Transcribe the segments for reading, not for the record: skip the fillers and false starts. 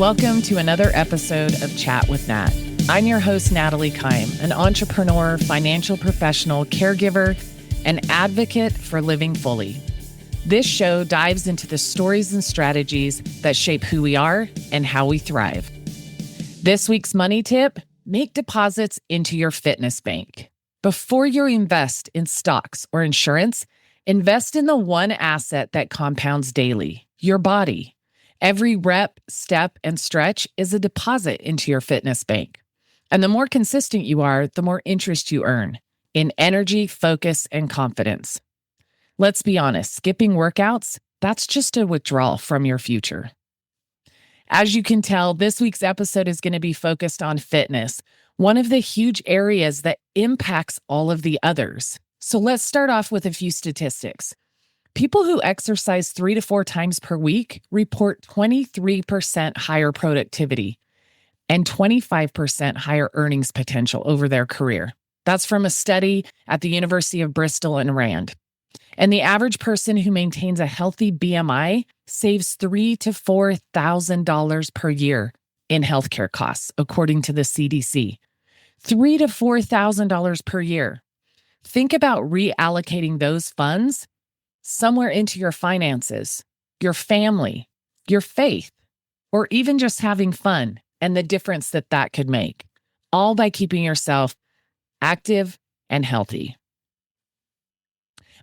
Welcome to another episode of Chat with Nat. I'm your host, Natalie Kime, an entrepreneur, financial professional, caregiver, and advocate for living fully. This show dives into the stories and strategies that shape who we are and how we thrive. This week's money tip: make deposits into your fitness bank. Before you invest in stocks or insurance, invest in the one asset that compounds daily, your body. Every rep, step, and stretch is a deposit into your fitness bank. And the more consistent you are, the more interest you earn in energy, focus, and confidence. Let's be honest, skipping workouts, that's just a withdrawal from your future. As you can tell, this week's episode is going to be focused on fitness, one of the huge areas that impacts all of the others. So let's start off with a few statistics. People who exercise 3 to 4 times per week report 23% higher productivity and 25% higher earnings potential over their career. That's from a study at the University of Bristol and Rand. And the average person who maintains a healthy BMI saves $3,000 to $4,000 per year in healthcare costs, according to the CDC. $3,000 to $4,000 per year. Think about reallocating those funds somewhere into your finances, your family, your faith, or even just having fun, and the difference that that could make, all by keeping yourself active and healthy.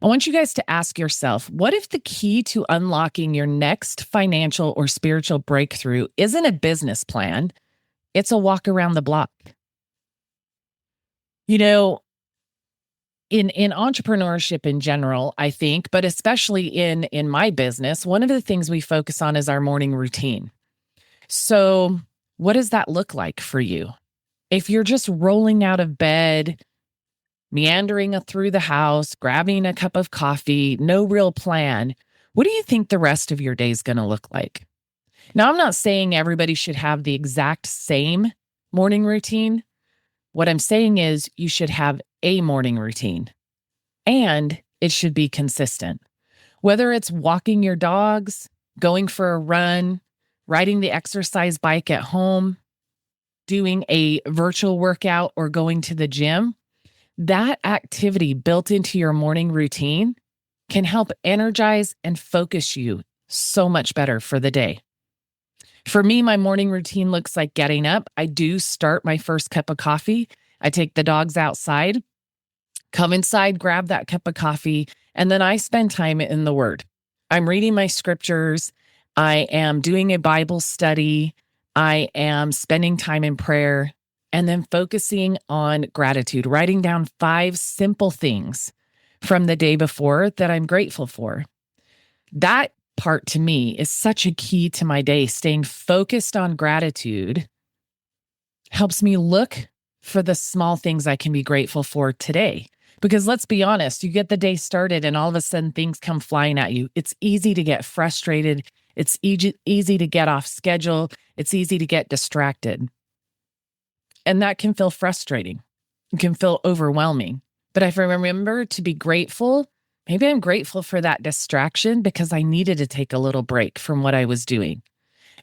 I want you guys to ask yourself, what if the key to unlocking your next financial or spiritual breakthrough isn't a business plan? It's a walk around the block. You know, in entrepreneurship in general, I think, but especially in my business, one of the things we focus on is our morning routine. So what does that look like for you? If you're just rolling out of bed, meandering through the house, grabbing a cup of coffee, no real plan, what do you think the rest of your day is going to look like? Now, I'm not saying everybody should have the exact same morning routine. What I'm saying is you should have a morning routine, and it should be consistent. Whether it's walking your dogs, going for a run, riding the exercise bike at home, doing a virtual workout, or going to the gym, that activity built into your morning routine can help energize and focus you so much better for the day. For me, my morning routine looks like getting up. I do start my first cup of coffee. I take the dogs outside, come inside, grab that cup of coffee, and then I spend time in the Word. I'm reading my scriptures. I am doing a Bible study. I am spending time in prayer, and then focusing on gratitude, writing down 5 simple things from the day before that I'm grateful for. That part to me is such a key to my day. Staying focused on gratitude helps me look for the small things I can be grateful for today. Because let's be honest, you get the day started and all of a sudden things come flying at you. It's easy to get frustrated. It's easy to get off schedule. It's easy to get distracted. And that can feel frustrating. It can feel overwhelming. But if I remember to be grateful, maybe I'm grateful for that distraction because I needed to take a little break from what I was doing.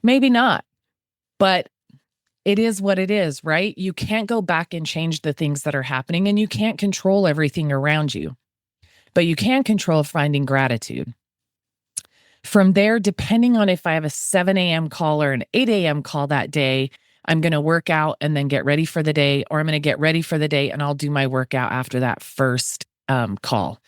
Maybe not, but it is what it is, right? You can't go back and change the things that are happening, and you can't control everything around you, but you can control finding gratitude. From there, depending on if I have a 7 a.m. call or an 8 a.m. call that day, I'm going to work out and then get ready for the day, or I'm going to get ready for the day and I'll do my workout after that first call.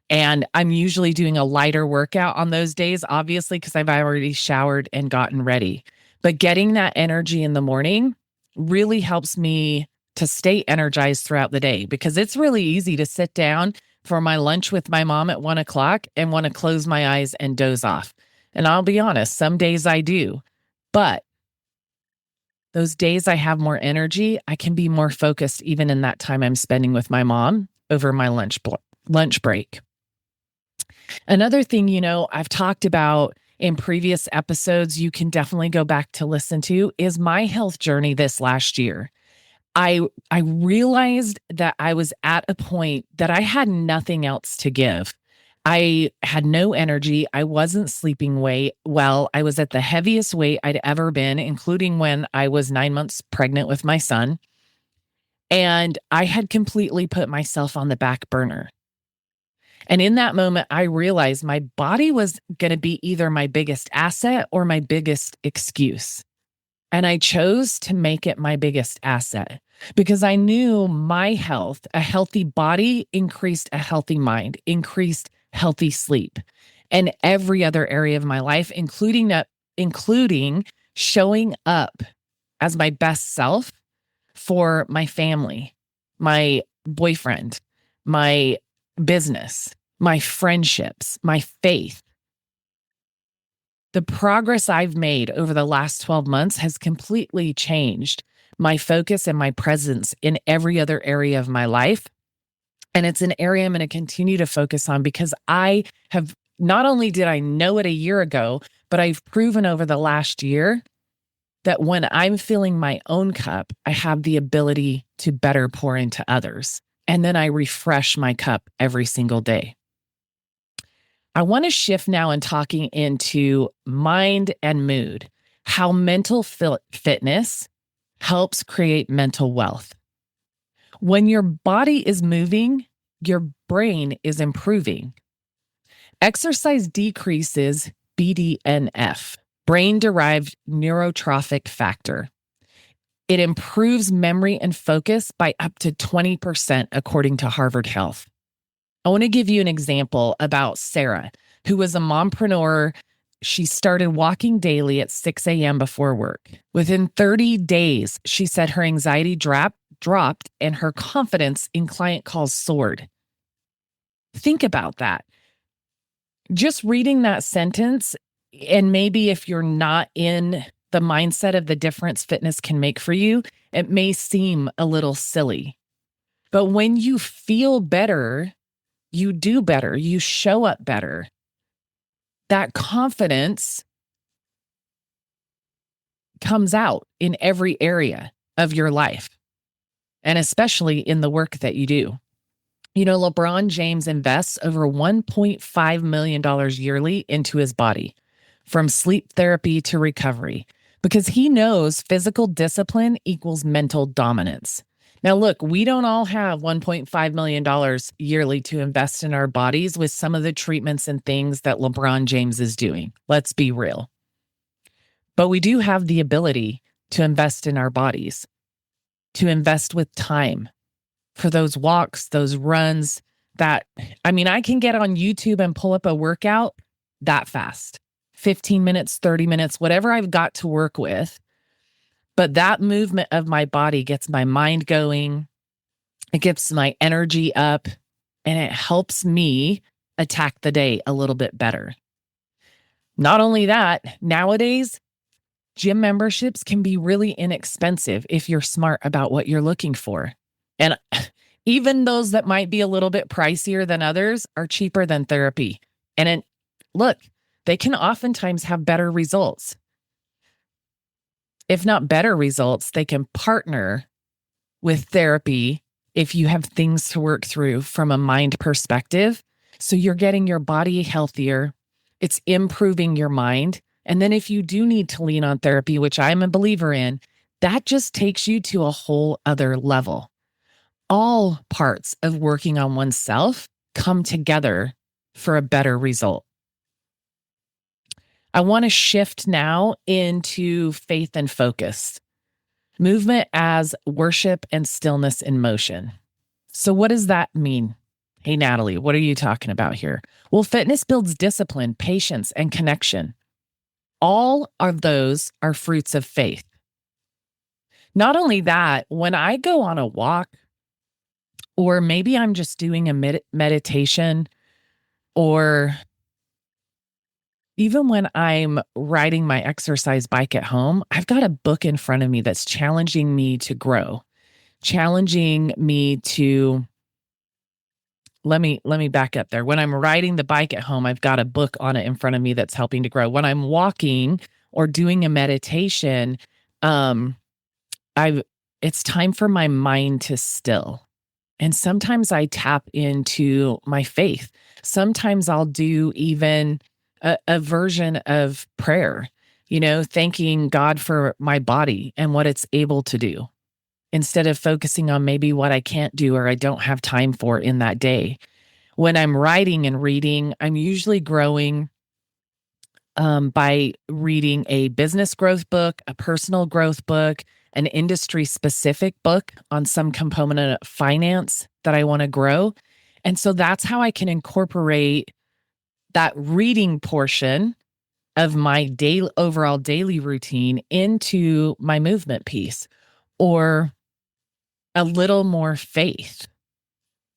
And I'm usually doing a lighter workout on those days, obviously, because I've already showered and gotten ready. But getting that energy in the morning really helps me to stay energized throughout the day, because it's really easy to sit down for my lunch with my mom at 1 o'clock and want to close my eyes and doze off. And I'll be honest, some days I do, but those days I have more energy, I can be more focused even in that time I'm spending with my mom over my lunch break. Another thing, I've talked about in previous episodes, you can definitely go back to listen to, is my health journey this last year. I realized that I was at a point that I had nothing else to give. I had no energy. I wasn't sleeping well. I was at the heaviest weight I'd ever been, including when I was 9 months pregnant with my son. And I had completely put myself on the back burner. And in that moment, I realized my body was going to be either my biggest asset or my biggest excuse. And I chose to make it my biggest asset because I knew my health, a healthy body increased a healthy mind, increased healthy sleep, and every other area of my life, including showing up as my best self for my family, my boyfriend, my business, my friendships, my faith. The progress I've made over the last 12 months has completely changed my focus and my presence in every other area of my life. And it's an area I'm going to continue to focus on because I have not only did I know it a year ago, but I've proven over the last year that when I'm filling my own cup, I have the ability to better pour into others. And then I refresh my cup every single day. I want to shift now and talking into mind and mood, how mental fitness helps create mental wealth. When your body is moving, your brain is improving. Exercise decreases BDNF, brain-derived neurotrophic factor. It improves memory and focus by up to 20%, according to Harvard Health. I want to give you an example about Sarah, who was a mompreneur. She started walking daily at 6 a.m. before work. Within 30 days, she said her anxiety dropped and her confidence in client calls soared. Think about that. Just reading that sentence, and maybe if you're not in the mindset of the difference fitness can make for you, it may seem a little silly. But when you feel better, you do better, you show up better. That confidence comes out in every area of your life, and especially in the work that you do. You know, LeBron James invests over $1.5 million yearly into his body, from sleep therapy to recovery, because he knows physical discipline equals mental dominance. Now, look, we don't all have $1.5 million yearly to invest in our bodies with some of the treatments and things that LeBron James is doing. Let's be real. But we do have the ability to invest in our bodies, to invest with time for those walks, those runs that, I can get on YouTube and pull up a workout that fast, 15 minutes, 30 minutes, whatever I've got to work with. But that movement of my body gets my mind going. It gets my energy up, and it helps me attack the day a little bit better. Not only that, nowadays, gym memberships can be really inexpensive if you're smart about what you're looking for. And even those that might be a little bit pricier than others are cheaper than therapy. And look, they can oftentimes have better results. If not better results, they can partner with therapy if you have things to work through from a mind perspective. So you're getting your body healthier. It's improving your mind. And then if you do need to lean on therapy, which I'm a believer in, that just takes you to a whole other level. All parts of working on oneself come together for a better result. I want to shift now into faith and focus. Movement as worship and stillness in motion. So what does that mean? Hey, Natalie, what are you talking about here? Well, fitness builds discipline, patience, and connection. All of those are fruits of faith. Not only that, when I go on a walk, or maybe I'm just doing a meditation, or even when I'm riding my exercise bike at home, I've got a book in front of me that's challenging me to grow, challenging me to, let me back up there. When I'm riding the bike at home, I've got a book on it in front of me that's helping to grow. When I'm walking or doing a meditation, it's time for my mind to still. And sometimes I tap into my faith. Sometimes I'll do even a version of prayer, thanking God for my body and what it's able to do instead of focusing on maybe what I can't do or I don't have time for in that day. When I'm writing and reading, I'm usually growing by reading a business growth book, a personal growth book, an industry specific book on some component of finance that I want to grow. And so that's how I can incorporate that reading portion of my daily overall daily routine into my movement piece or a little more faith.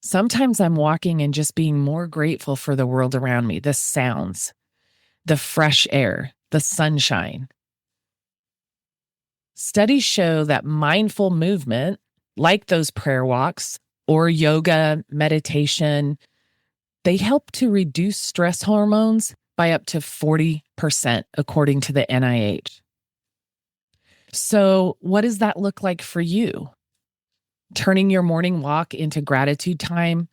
Sometimes I'm walking and just being more grateful for the world around me, the sounds, the fresh air, the sunshine. Studies show that mindful movement, like those prayer walks or yoga, meditation, they help to reduce stress hormones by up to 40%, according to the NIH. So, what does that look like for you? Turning your morning walk into gratitude time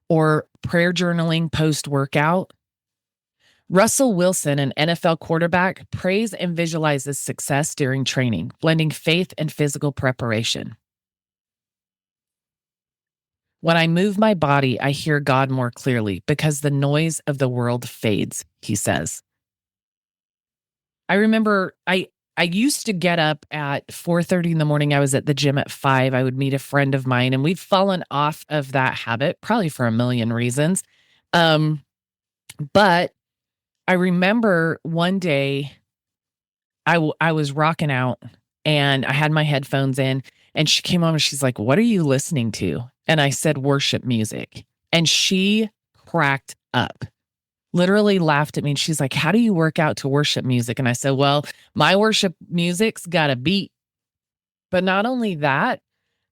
or prayer journaling post workout? Russell Wilson, an NFL quarterback, prays and visualizes success during training, blending faith and physical preparation. When I move my body, I hear God more clearly because the noise of the world fades, he says. I remember I used to get up at 4:30 in the morning. I was at the gym at 5. I would meet a friend of mine and we've fallen off of that habit, probably for a million reasons. Um, but I remember one day I was rocking out and I had my headphones in and she came on and she's like, "What are you listening to?" And I said, "Worship music." And she cracked up, literally laughed at me. And she's like, "How do you work out to worship music?" And I said, "Well, my worship music's got a beat." But not only that,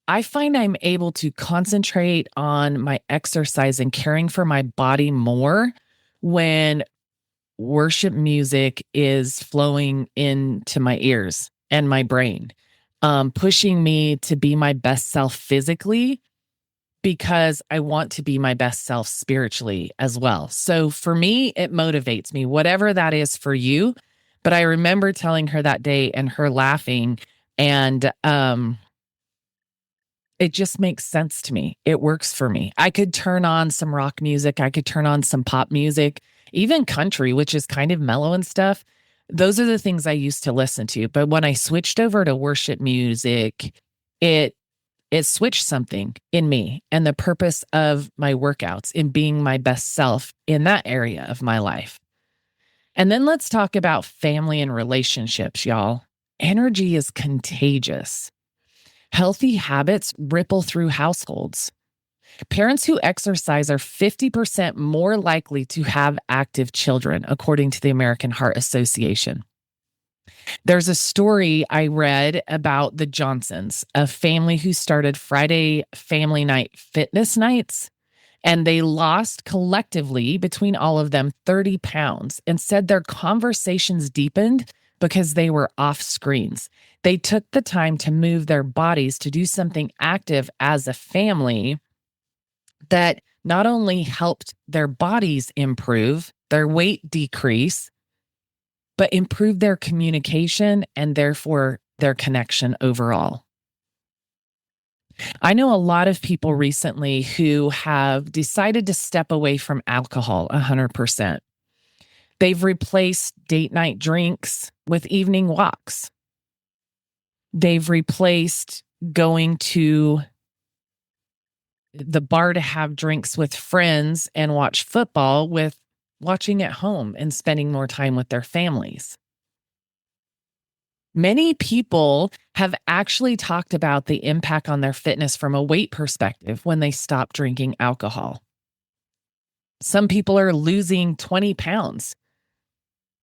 I find I'm able to concentrate on my exercise and caring for my body more when worship music is flowing into my ears and my brain, pushing me to be my best self physically because I want to be my best self spiritually as well. So for me, it motivates me, whatever that is for you. But I remember telling her that day and her laughing, and it just makes sense to me. It works for me. I could turn on some rock music. I could turn on some pop music, even country, which is kind of mellow and stuff. Those are the things I used to listen to. But when I switched over to worship music, it it switched something in me and the purpose of my workouts in being my best self in that area of my life. And then let's talk about family and relationships, y'all. Energy is contagious. Healthy habits ripple through households. Parents who exercise are 50% more likely to have active children, according to the American Heart Association. There's a story I read about the Johnsons, a family who started Friday family night fitness nights, and they lost collectively between all of them 30 pounds and said their conversations deepened because they were off screens. They took the time to move their bodies to do something active as a family that not only helped their bodies improve, their weight decrease, but improve their communication and therefore their connection overall. I know a lot of people recently who have decided to step away from alcohol 100%. They've replaced date night drinks with evening walks. They've replaced going to the bar to have drinks with friends and watch football with watching at home and spending more time with their families. Many people have actually talked about the impact on their fitness from a weight perspective when they stop drinking alcohol. Some people are losing 20 pounds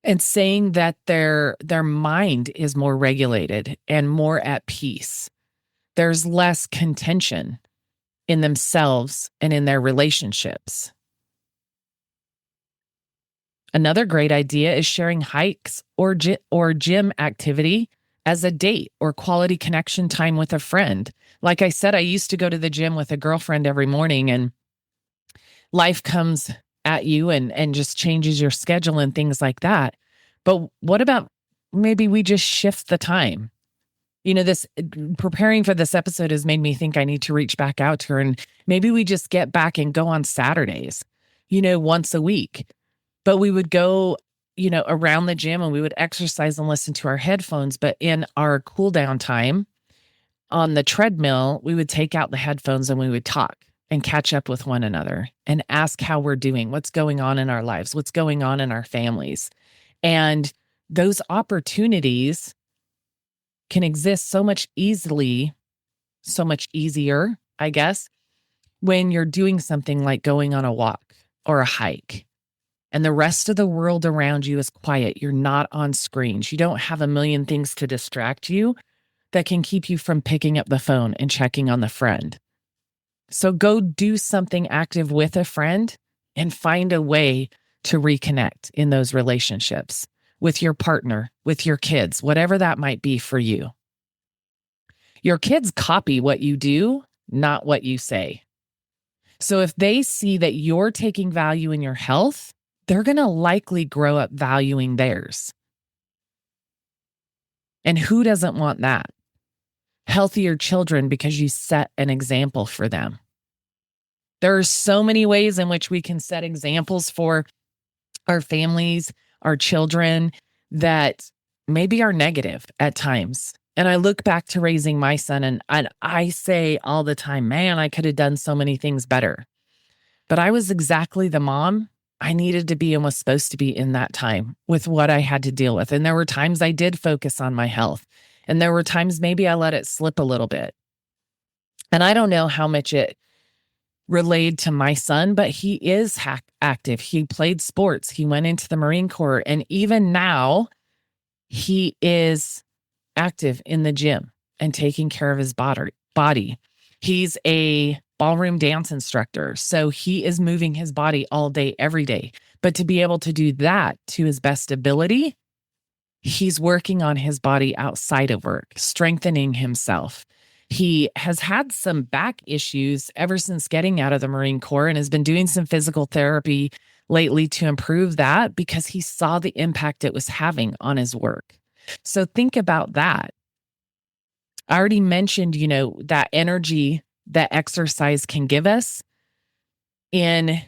and saying that their mind is more regulated and more at peace. There's less contention in themselves and in their relationships. Another great idea is sharing hikes or gym activity as a date or quality connection time with a friend. Like I said, I used to go to the gym with a girlfriend every morning, and life comes at you and just changes your schedule and things like that. But what about maybe we just shift the time? This preparing for this episode has made me think I need to reach back out to her, and maybe we just get back and go on Saturdays, once a week. But we would go, around the gym and we would exercise and listen to our headphones. But in our cool down time on the treadmill, we would take out the headphones and we would talk and catch up with one another and ask how we're doing, what's going on in our lives, what's going on in our families. And those opportunities can exist so much easier, I guess, when you're doing something like going on a walk or a hike and the rest of the world around you is quiet. You're not on screens. You don't have a million things to distract you that can keep you from picking up the phone and checking on the friend. So go do something active with a friend and find a way to reconnect in those relationships with your partner, with your kids, whatever that might be for you. Your kids copy what you do, not what you say. So if they see that you're taking value in your health, they're going to likely grow up valuing theirs. And who doesn't want that? Healthier children because you set an example for them. There are so many ways in which we can set examples for our families, our children that maybe are negative at times. And I look back to raising my son and I say all the time, man, I could have done so many things better. But I was exactly the mom I needed to be and was supposed to be in that time with what I had to deal with. And there were times I did focus on my health. And there were times maybe I let it slip a little bit. And I don't know how much it relayed to my son, but he is active. He played sports. He went into the Marine Corps. And even now, he is active in the gym and taking care of his body. He's a ballroom dance instructor. So he is moving his body all day, every day. But to be able to do that to his best ability, he's working on his body outside of work, strengthening himself. He has had some back issues ever since getting out of the Marine Corps and has been doing some physical therapy lately to improve that because he saw the impact it was having on his work. So think about that. I already mentioned, that energy that exercise can give us in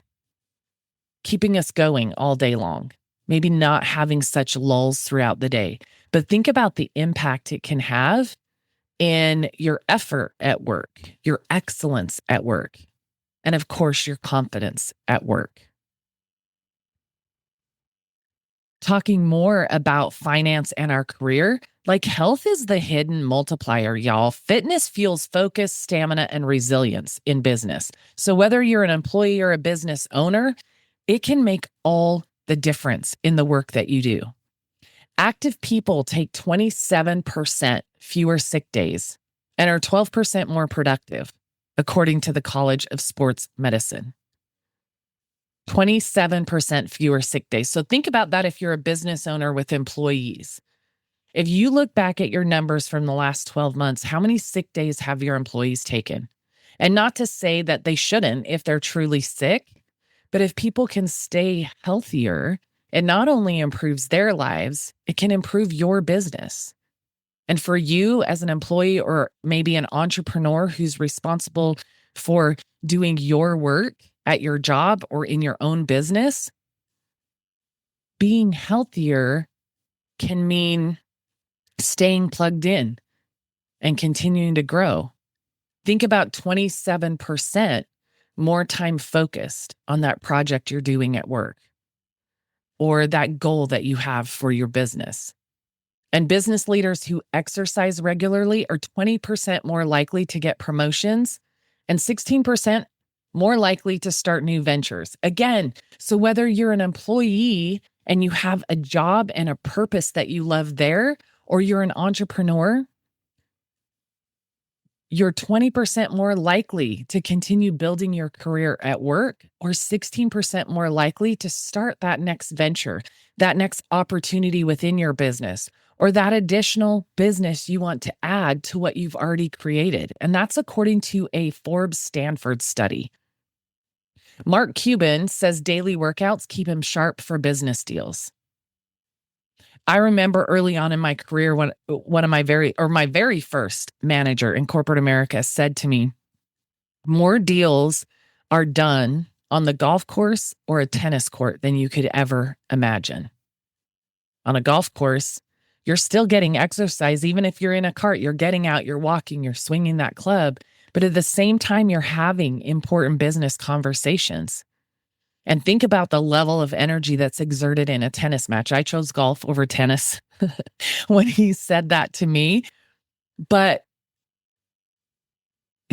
keeping us going all day long, maybe not having such lulls throughout the day. But think about the impact it can have in your effort at work, your excellence at work, and of course, your confidence at work. Talking more about finance and our career, like health is the hidden multiplier, y'all. Fitness fuels focus, stamina, and resilience in business. So whether you're an employee or a business owner, it can make all the difference in the work that you do. Active people take 27% fewer sick days and are 12% more productive, according to the College of Sports Medicine. 27% fewer sick days. So think about that if you're a business owner with employees. If you look back at your numbers from the last 12 months, how many sick days have your employees taken? And not to say that they shouldn't if they're truly sick, but if people can stay healthier, it not only improves their lives, it can improve your business. And for you as an employee or maybe an entrepreneur who's responsible for doing your work at your job or in your own business, being healthier can mean staying plugged in and continuing to grow. Think about 27% more time focused on that project you're doing at work or that goal that you have for your business. And business leaders who exercise regularly are 20% more likely to get promotions and 16% more likely to start new ventures. Again, so whether you're an employee and you have a job and a purpose that you love there, or you're an entrepreneur, you're 20% more likely to continue building your career at work, or 16% more likely to start that next venture, that next opportunity within your business, or that additional business you want to add to what you've already created. And that's according to a Forbes Stanford study. Mark Cuban says daily workouts keep him sharp for business deals. I remember early on in my career when my very first manager in corporate America said to me, more deals are done on the golf course or a tennis court than you could ever imagine. On a golf course, you're still getting exercise. Even if you're in a cart, you're getting out, you're walking, you're swinging that club. But at the same time, you're having important business conversations. And think about the level of energy that's exerted in a tennis match. I chose golf over tennis when he said that to me. But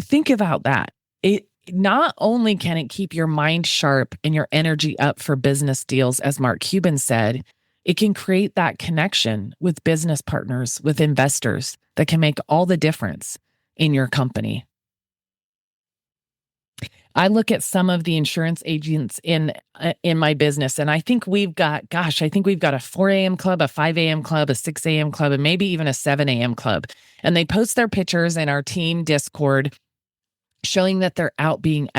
think about that. It not only can it keep your mind sharp and your energy up for business deals, as Mark Cuban said, it can create that connection with business partners, with investors that can make all the difference in your company. I look at some of the insurance agents in my business, and I think we've got a 4 a.m. club, a 5 a.m. club, a 6 a.m. club, and maybe even a 7 a.m. club. And they post their pictures in our team Discord showing that they're out being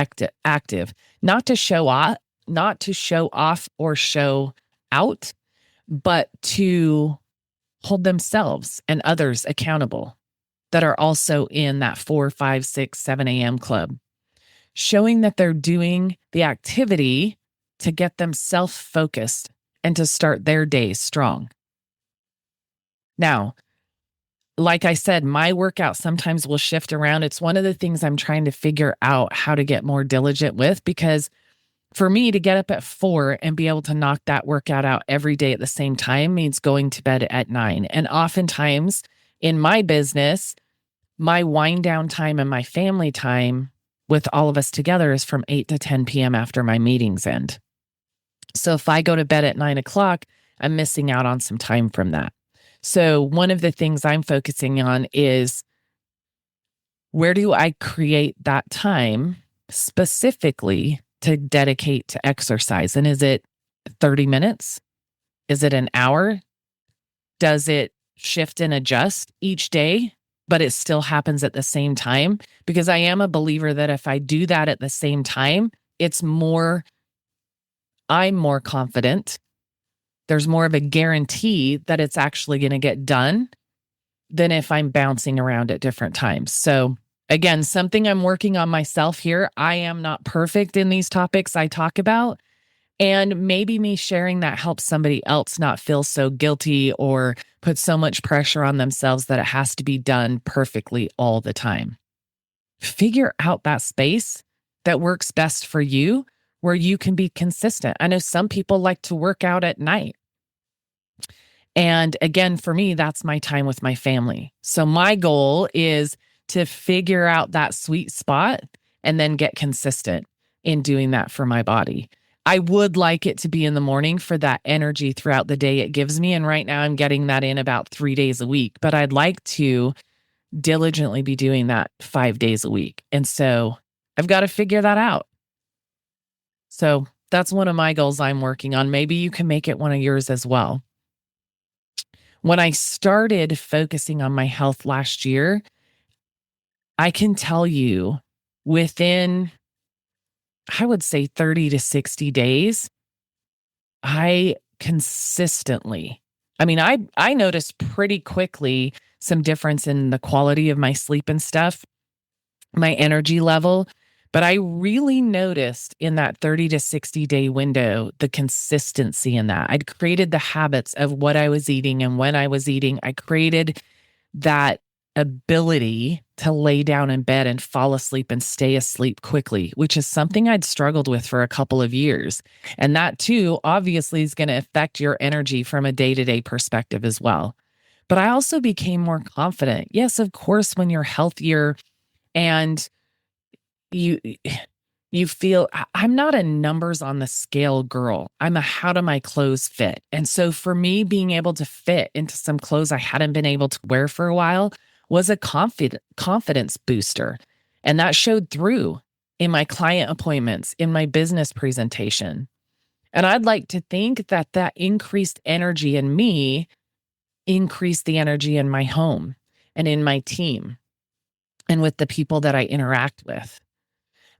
active, not to show off or show out, but to hold themselves and others accountable that are also in that 4, 5, 6, 7 a.m. club, showing that they're doing the activity to get them self-focused and to start their day strong. Now, like I said, my workout sometimes will shift around. It's one of the things I'm trying to figure out how to get more diligent with, because for me to get up at 4 and be able to knock that workout out every day at the same time means going to bed at 9. And oftentimes in my business, my wind down time and my family time with all of us together is from 8 to 10 p.m. after my meetings end. So if I go to bed at 9 o'clock, I'm missing out on some time from that. So one of the things I'm focusing on is, where do I create that time specifically to dedicate to exercise? And is it 30 minutes? Is it an hour? Does it shift and adjust each day, but it still happens at the same time? Because I am a believer that if I do that at the same time, I'm more confident. There's more of a guarantee that it's actually going to get done than if I'm bouncing around at different times. So again, something I'm working on myself here. I am not perfect in these topics I talk about. And maybe me sharing that helps somebody else not feel so guilty or put so much pressure on themselves that it has to be done perfectly all the time. Figure out that space that works best for you, where you can be consistent. I know some people like to work out at night. And again, for me, that's my time with my family. So my goal is to figure out that sweet spot and then get consistent in doing that for my body. I would like it to be in the morning for that energy throughout the day it gives me. And right now I'm getting that in about 3 days a week, but I'd like to diligently be doing that 5 days a week. And so I've got to figure that out. So that's one of my goals I'm working on. Maybe you can make it one of yours as well. When I started focusing on my health last year, I can tell you within, I would say 30 to 60 days, I noticed pretty quickly some difference in the quality of my sleep and stuff, my energy level. But I really noticed in that 30 to 60 day window, the consistency in that. I'd created the habits of what I was eating and when I was eating. I created that ability to lay down in bed and fall asleep and stay asleep quickly, which is something I'd struggled with for a couple of years. And that too, obviously, is going to affect your energy from a day-to-day perspective as well. But I also became more confident. Yes, of course, when you're healthier and you feel, I'm not a numbers on the scale girl. I'm a how do my clothes fit? And so for me, being able to fit into some clothes I hadn't been able to wear for a while was a confidence booster. And that showed through in my client appointments, in my business presentation. And I'd like to think that increased energy in me increase the energy in my home and in my team and with the people that I interact with.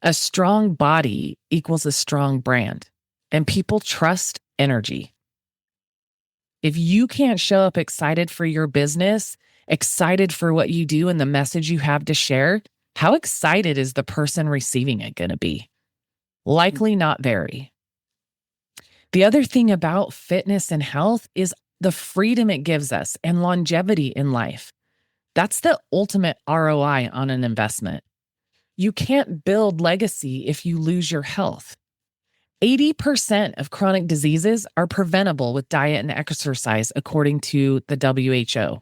A strong body equals a strong brand, and people trust energy. If you can't show up excited for your business, excited for what you do and the message you have to share, how excited is the person receiving it going to be? Likely not very. The other thing about fitness and health is the freedom it gives us and longevity in life. That's the ultimate ROI on an investment. You can't build legacy if you lose your health. 80% of chronic diseases are preventable with diet and exercise, according to the WHO.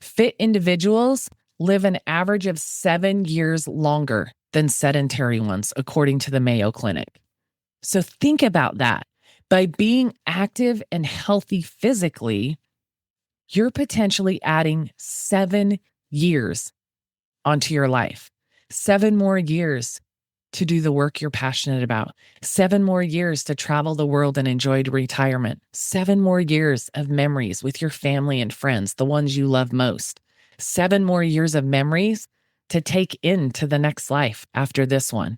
Fit individuals live an average of 7 years longer than sedentary ones, according to the Mayo Clinic. So think about that. By being active and healthy physically, you're potentially adding 7 years onto your life. 7 more years to do the work you're passionate about. 7 more years to travel the world and enjoy retirement. 7 more years of memories with your family and friends, the ones you love most. 7 more years of memories to take into the next life after this one.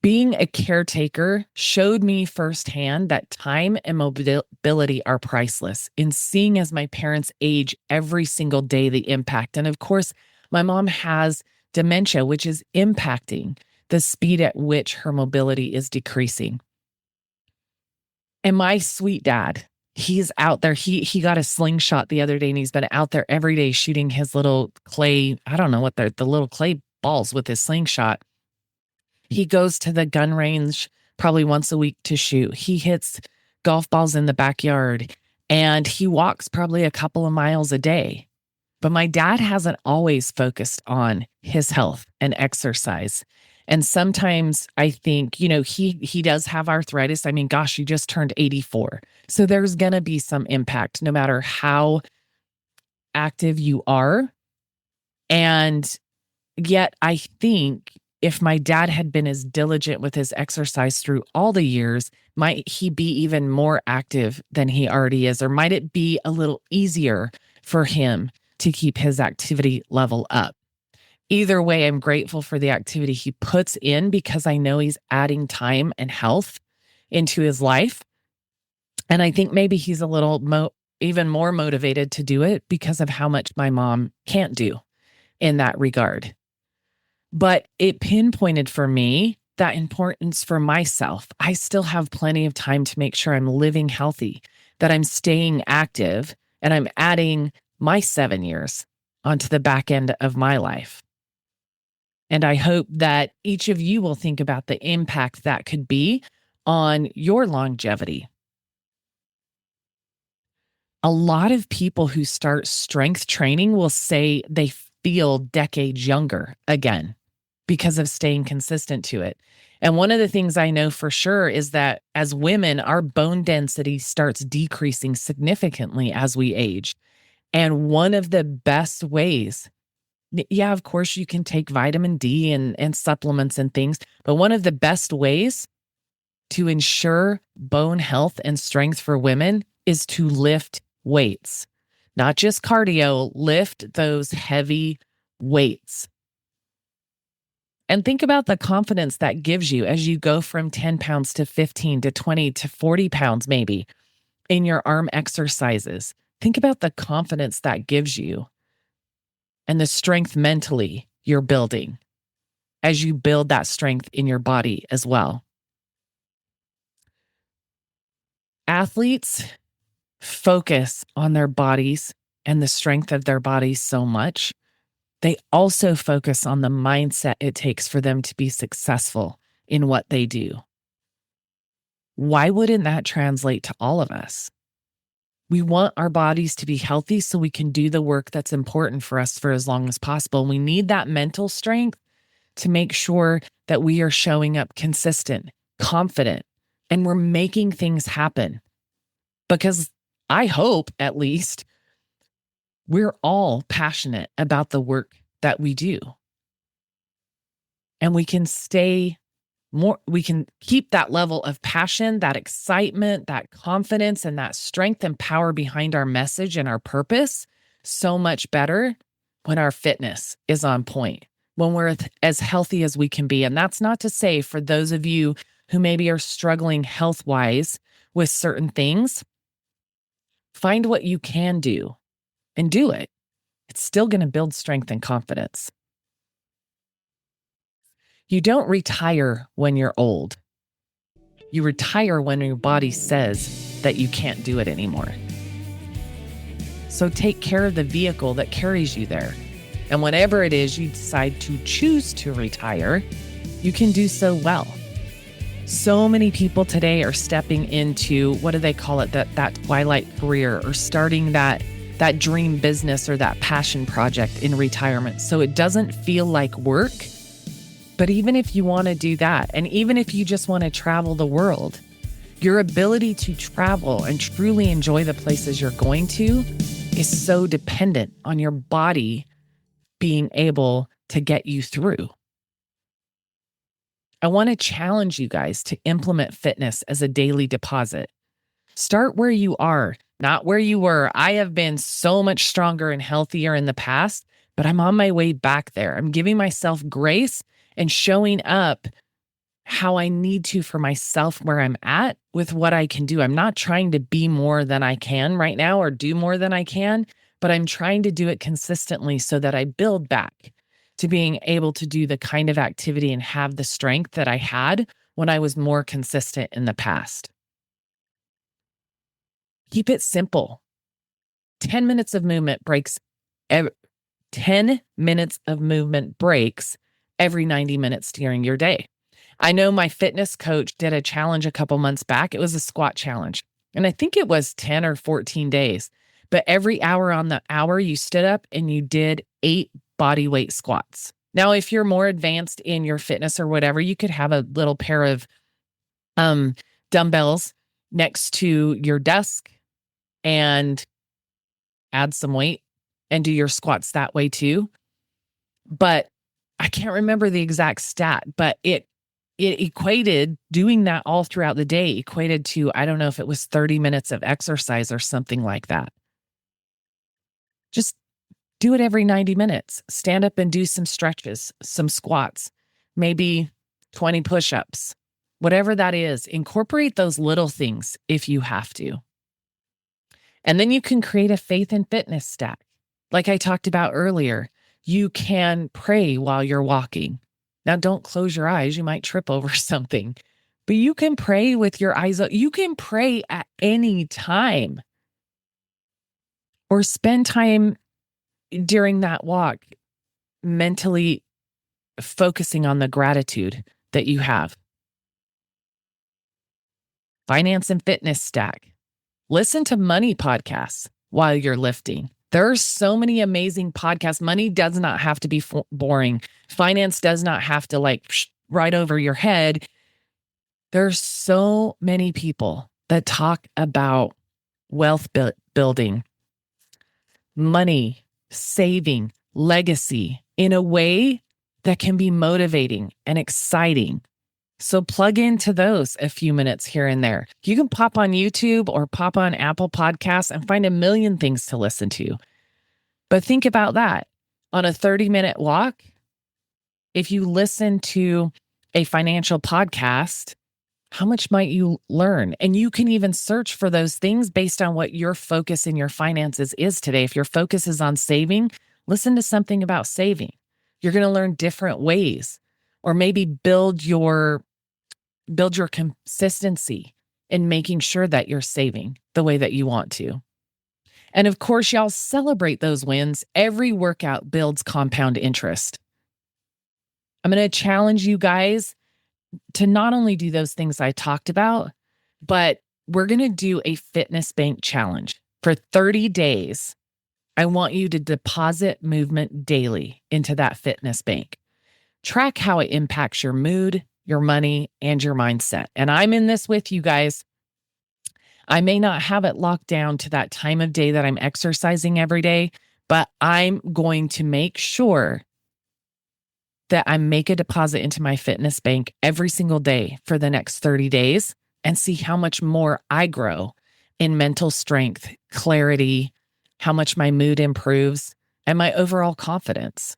Being a caretaker showed me firsthand that time and mobility are priceless. In seeing as my parents age every single day, the impact. And of course, my mom has dementia, which is impacting the speed at which her mobility is decreasing. And my sweet dad, he's out there. He got a slingshot the other day, and he's been out there every day shooting his little clay, I don't know what the little clay balls with his slingshot. He goes to the gun range probably once a week to shoot. He hits golf balls in the backyard, and he walks probably a couple of miles a day. But my dad hasn't always focused on his health and exercise. And sometimes I think, he does have arthritis. I mean, gosh, he just turned 84. So there's going to be some impact no matter how active you are. And yet I think if my dad had been as diligent with his exercise through all the years, might he be even more active than he already is? Or might it be a little easier for him to keep his activity level up? Either way, I'm grateful for the activity he puts in because I know he's adding time and health into his life. And I think maybe he's a little even more motivated to do it because of how much my mom can't do in that regard. But it pinpointed for me that importance for myself. I still have plenty of time to make sure I'm living healthy, that I'm staying active, and I'm adding my 7 years onto the back end of my life. And I hope that each of you will think about the impact that could be on your longevity. A lot of people who start strength training will say they feel decades younger again because of staying consistent to it. And one of the things I know for sure is that as women, our bone density starts decreasing significantly as we age. And one of the best ways, yeah, of course, you can take vitamin D and supplements and things, but one of the best ways to ensure bone health and strength for women is to lift weights, not just cardio, lift those heavy weights. And think about the confidence that gives you as you go from 10 pounds to 15 to 20 to 40 pounds, maybe in your arm exercises. Think about the confidence that gives you and the strength mentally you're building as you build that strength in your body as well. Athletes focus on their bodies and the strength of their bodies so much. They also focus on the mindset it takes for them to be successful in what they do. Why wouldn't that translate to all of us? We want our bodies to be healthy so we can do the work that's important for us for as long as possible. We need that mental strength to make sure that we are showing up consistent, confident, and we're making things happen. Because I hope, at least, we're all passionate about the work that we do. And we can stay we can keep that level of passion, that excitement, that confidence, and that strength and power behind our message and our purpose so much better when our fitness is on point, when we're as healthy as we can be. And that's not to say for those of you who maybe are struggling health-wise with certain things, find what you can do and do it. It's still going to build strength and confidence. You don't retire when you're old. You retire when your body says that you can't do it anymore. So take care of the vehicle that carries you there. And whenever it is you decide to choose to retire, you can do so well. So many people today are stepping into, what do they call it, that twilight career, or starting that dream business or that passion project in retirement. So it doesn't feel like work. But even if you want to do that, and even if you just want to travel the world, your ability to travel and truly enjoy the places you're going to is so dependent on your body being able to get you through. I want to challenge you guys to implement fitness as a daily deposit. Start where you are, not where you were. I have been so much stronger and healthier in the past, but I'm on my way back there. I'm giving myself grace and showing up how I need to for myself where I'm at with what I can do. I'm not trying to be more than I can right now or do more than I can, but I'm trying to do it consistently so that I build back to being able to do the kind of activity and have the strength that I had when I was more consistent in the past. Keep it simple. 10 minutes of movement breaks 10 minutes of movement breaks every 90 minutes during your day. I know my fitness coach did a challenge a couple months back. It was a squat challenge. And I think it was 10 or 14 days. But every hour on the hour, you stood up and you did 8 body weight squats. Now, if you're more advanced in your fitness or whatever, you could have a little pair of dumbbells next to your desk and add some weight and do your squats that way too. But I can't remember the exact stat, but it equated, doing that all throughout the day equated to, I don't know if it was 30 minutes of exercise or something like that. Just do it every 90 minutes. Stand up and do some stretches, some squats, maybe 20 push-ups, whatever that is. Incorporate those little things if you have to. And then you can create a faith and fitness stack. Like I talked about earlier, you can pray while you're walking. Now, don't close your eyes. You might trip over something, but you can pray with your eyes open. You can pray at any time or spend time during that walk mentally focusing on the gratitude that you have. Finance and fitness stack. Listen to money podcasts while you're lifting. There are so many amazing podcasts. Money does not have to be boring. Finance does not have to right over your head. There's so many people that talk about wealth building, money, saving, legacy in a way that can be motivating and exciting. So plug into those a few minutes here and there. You can pop on YouTube or pop on Apple Podcasts and find a million things to listen to. But think about that. On a 30-minute walk, if you listen to a financial podcast, how much might you learn? And you can even search for those things based on what your focus in your finances is today. If your focus is on saving, listen to something about saving. You're going to learn different ways, or maybe build your consistency in making sure that you're saving the way that you want to. And of course, y'all celebrate those wins. Every workout builds compound interest. I'm going to challenge you guys to not only do those things I talked about, but we're going to do a fitness bank challenge for 30 days. I want you to deposit movement daily into that fitness bank. Track how it impacts your mood, your money, and your mindset. And I'm in this with you guys. I may not have it locked down to that time of day that I'm exercising every day, but I'm going to make sure that I make a deposit into my fitness bank every single day for the next 30 days and see how much more I grow in mental strength, clarity, how much my mood improves, and my overall confidence.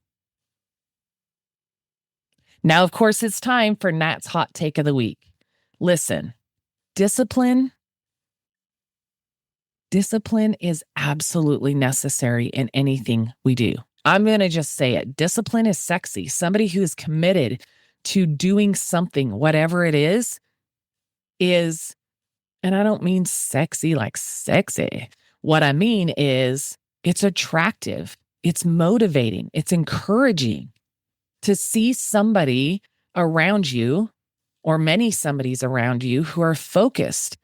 Now, of course, it's time for Nat's hot take of the week. Listen, discipline is absolutely necessary in anything we do. I'm going to just say it. Discipline is sexy. Somebody who is committed to doing something, whatever it is, and I don't mean sexy like sexy. What I mean is it's attractive, it's motivating, it's encouraging to see somebody around you or many somebodies around you who are focused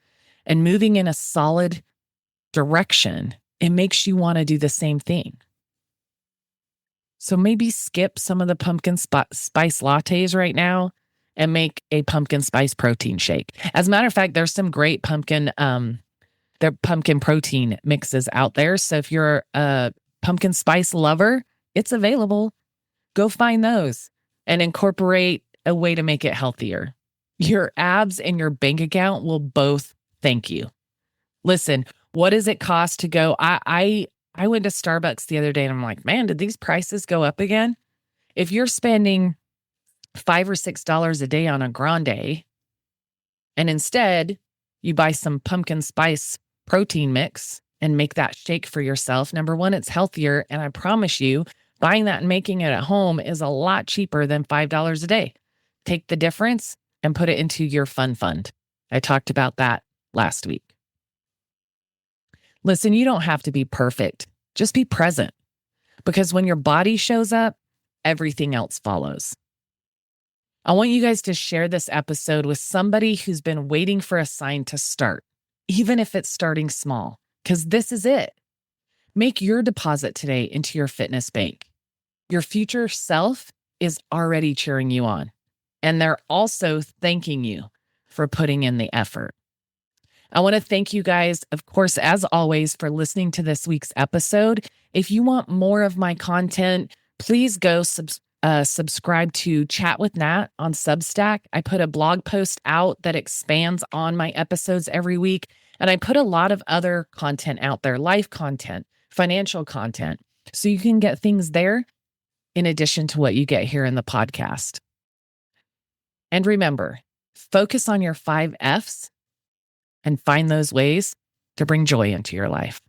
and moving in a solid direction. It makes you want to do the same thing. So maybe skip some of the pumpkin spice lattes right now and make a pumpkin spice protein shake. As a matter of fact, there's some great pumpkin protein mixes out there. So if you're a pumpkin spice lover, it's available. Go find those and incorporate a way to make it healthier. Your abs and your bank account will both thank you. Listen, what does it cost to go? I went to Starbucks the other day and I'm like, man, did these prices go up again? If you're spending $5 or $6 a day on a grande, and instead you buy some pumpkin spice protein mix and make that shake for yourself, number one, it's healthier. And I promise you, buying that and making it at home is a lot cheaper than $5 a day. Take the difference and put it into your fun fund. I talked about that last week. Listen, you don't have to be perfect. Just be present. Because when your body shows up, everything else follows. I want you guys to share this episode with somebody who's been waiting for a sign to start, even if it's starting small, because this is it. Make your deposit today into your fitness bank. Your future self is already cheering you on, and they're also thanking you for putting in the effort. I want to thank you guys, of course, as always, for listening to this week's episode. If you want more of my content, please go subscribe to Chat with Nat on Substack. I put a blog post out that expands on my episodes every week. And I put a lot of other content out there, life content, financial content. So you can get things there in addition to what you get here in the podcast. And remember, focus on your 5 F's and find those ways to bring joy into your life.